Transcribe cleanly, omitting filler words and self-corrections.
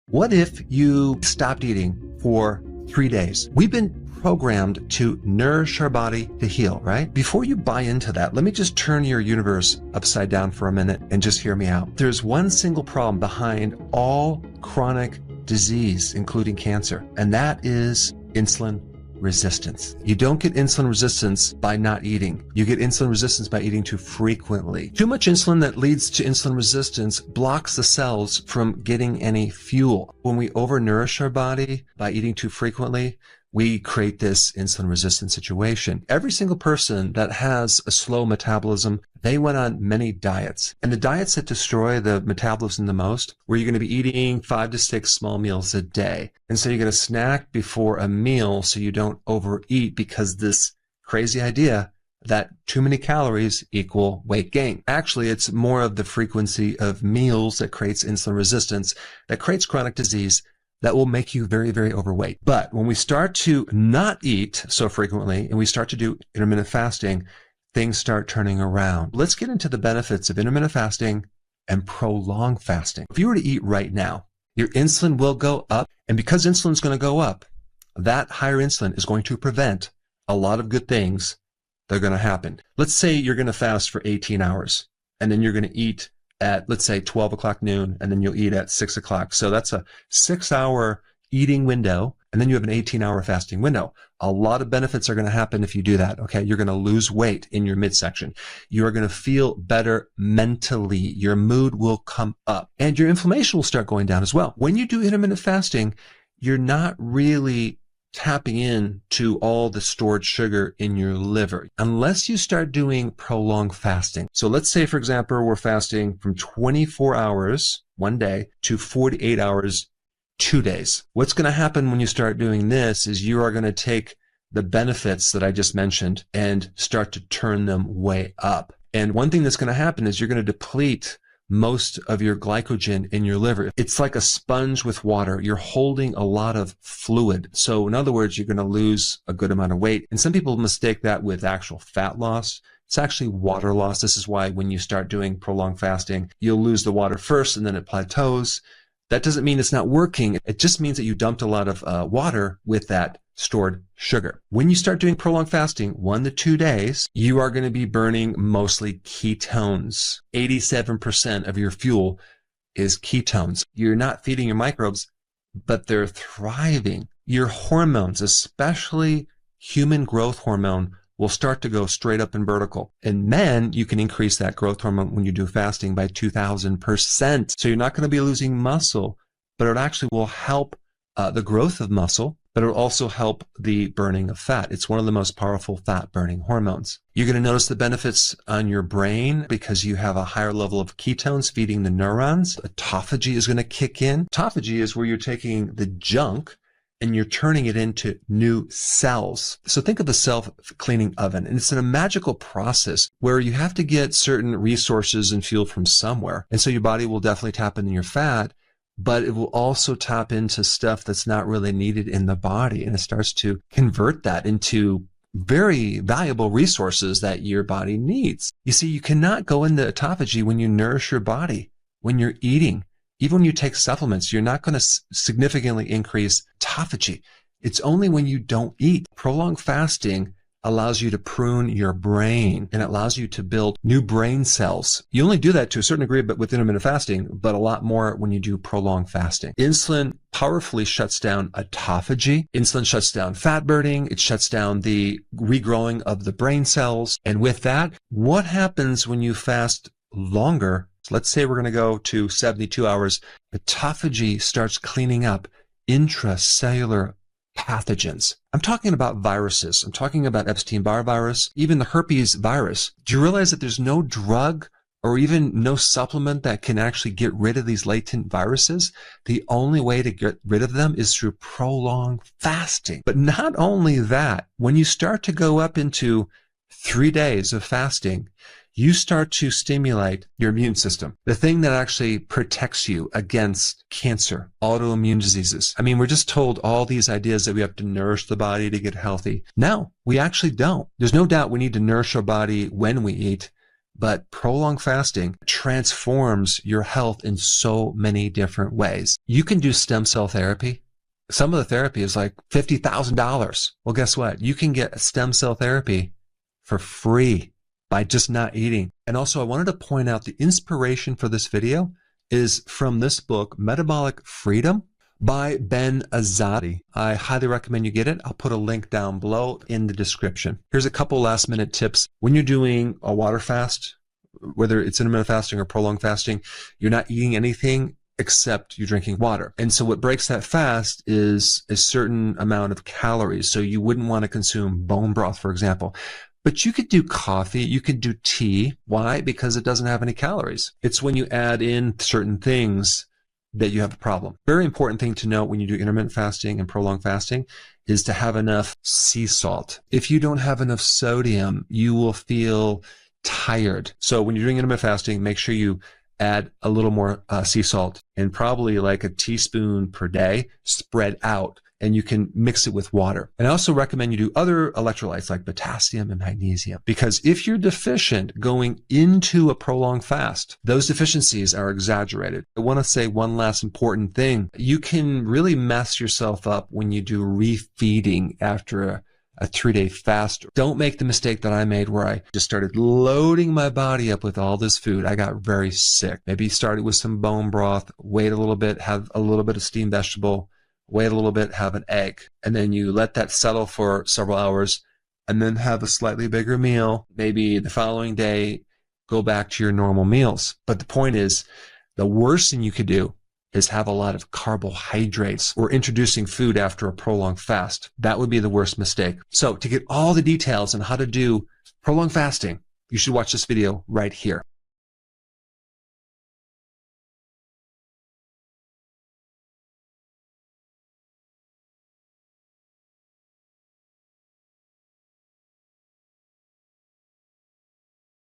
What if you stopped eating for 3 days? We've been programmed to nourish our body to heal, right? Before you buy into that, let me just turn your universe upside down for a minute and just hear me out. There's one single problem behind all chronic disease, including cancer, and that is insulin resistance. You don't get insulin resistance by not eating. You get insulin resistance by eating too frequently. Too much insulin that leads to insulin resistance blocks the cells from getting any fuel. When we overnourish our body by eating too frequently, we create this insulin resistant situation. Every single person that has a slow metabolism, they went on many diets. And the diets that destroy the metabolism the most, where you're going to be eating 5 to 6 small meals a day. And so you're going to snack before a meal so you don't overeat, because this crazy idea that too many calories equal weight gain. Actually, it's more of the frequency of meals that creates insulin resistance, that creates chronic disease, that will make you very, very overweight. But when we start to not eat so frequently and we start to do intermittent fasting, things start turning around. Let's get into the benefits of intermittent fasting and prolonged fasting. If you were to eat right now, your insulin will go up. And because insulin is going to go up, that higher insulin is going to prevent a lot of good things that are going to happen. Let's say you're going to fast for 18 hours and then you're going to eat at, let's say, 12 o'clock noon, and then you'll eat at 6 o'clock. So that's a 6-hour eating window, and then you have an 18-hour fasting window. A lot of benefits are going to happen if you do that, okay? You're going to lose weight in your midsection. You're going to feel better mentally. Your mood will come up, and your inflammation will start going down as well. When you do intermittent fasting, you're not really tapping in to all the stored sugar in your liver unless you start doing prolonged fasting. So let's say, for example, we're fasting from 24 hours one day to 48 hours 2 days. What's going to happen when you start doing this is you are going to take the benefits that I just mentioned and start to turn them way up. And one thing that's going to happen is you're going to deplete most of your glycogen in your liver. It's like a sponge with water. You're holding a lot of fluid. So in other words, you're going to lose a good amount of weight. And some people mistake that with actual fat loss. It's actually water loss. This is why when you start doing prolonged fasting, you'll lose the water first and then it plateaus. That doesn't mean it's not working. It just means that you dumped a lot of water with that stored sugar. When you start doing prolonged fasting, 1 to 2 days, you are going to be burning mostly ketones. 87% of your fuel is ketones. You're not feeding your microbes, but they're thriving. Your hormones, especially human growth hormone, will start to go straight up and vertical. In men, you can increase that growth hormone when you do fasting by 2,000%. So you're not going to be losing muscle, but it actually will help the growth of muscle, but it will also help the burning of fat. It's one of the most powerful fat-burning hormones. You're going to notice the benefits on your brain because you have a higher level of ketones feeding the neurons. Autophagy is going to kick in. Autophagy is where you're taking the junk and you're turning it into new cells. So think of the self-cleaning oven. And it's a magical process where you have to get certain resources and fuel from somewhere. And so your body will definitely tap into your fat, but it will also tap into stuff that's not really needed in the body. And it starts to convert that into very valuable resources that your body needs. You see, you cannot go into autophagy when you nourish your body, when you're eating. Even when you take supplements, you're not going to significantly increase autophagy. It's only when you don't eat. Prolonged fasting allows you to prune your brain and it allows you to build new brain cells. You only do that to a certain degree, but with intermittent fasting, but a lot more when you do prolonged fasting. Insulin powerfully shuts down autophagy. Insulin shuts down fat burning. It shuts down the regrowing of the brain cells. And with that, what happens when you fast longer? Let's say we're going to go to 72 hours. Autophagy starts cleaning up intracellular pathogens. I'm talking about viruses. I'm talking about Epstein-Barr virus, even the herpes virus. Do you realize that there's no drug or even no supplement that can actually get rid of these latent viruses? The only way to get rid of them is through prolonged fasting. But not only that, when you start to go up into 3 days of fasting, you start to stimulate your immune system, the thing that actually protects you against cancer, autoimmune diseases. I mean, we're just told all these ideas that we have to nourish the body to get healthy. No, we actually don't. There's no doubt we need to nourish our body when we eat, but prolonged fasting transforms your health in so many different ways. You can do stem cell therapy. Some of the therapy is like $50,000. Well, guess what? You can get stem cell therapy for free by just not eating. And also, I wanted to point out the inspiration for this video is from this book, Metabolic Freedom by Ben Azadi. I highly recommend you get it. I'll put a link down below in the description. Here's a couple last minute tips. When you're doing a water fast, whether it's intermittent fasting or prolonged fasting, you're not eating anything except you're drinking water. And so what breaks that fast is a certain amount of calories. So you wouldn't want to consume bone broth, for example. But you could do coffee, you could do tea. Why? Because it doesn't have any calories. It's when you add in certain things that you have a problem. Very important thing to note when you do intermittent fasting and prolonged fasting is to have enough sea salt. If you don't have enough sodium, you will feel tired. So when you're doing intermittent fasting, make sure you add a little more sea salt, and probably like a teaspoon per day spread out, and you can mix it with water. And I also recommend you do other electrolytes like potassium and magnesium, because if you're deficient going into a prolonged fast, those deficiencies are exaggerated. I want to say one last important thing. You can really mess yourself up when you do refeeding after a 3-day fast. Don't make the mistake that I made where I just started loading my body up with all this food. I got very sick. Maybe started with some bone broth, wait a little bit, have a little bit of steamed vegetable, wait a little bit, have an egg, and then you let that settle for several hours, and then have a slightly bigger meal. Maybe the following day, go back to your normal meals. But the point is, the worst thing you could do is have a lot of carbohydrates or introducing food after a prolonged fast. That would be the worst mistake. So to get all the details on how to do prolonged fasting, you should watch this video right here.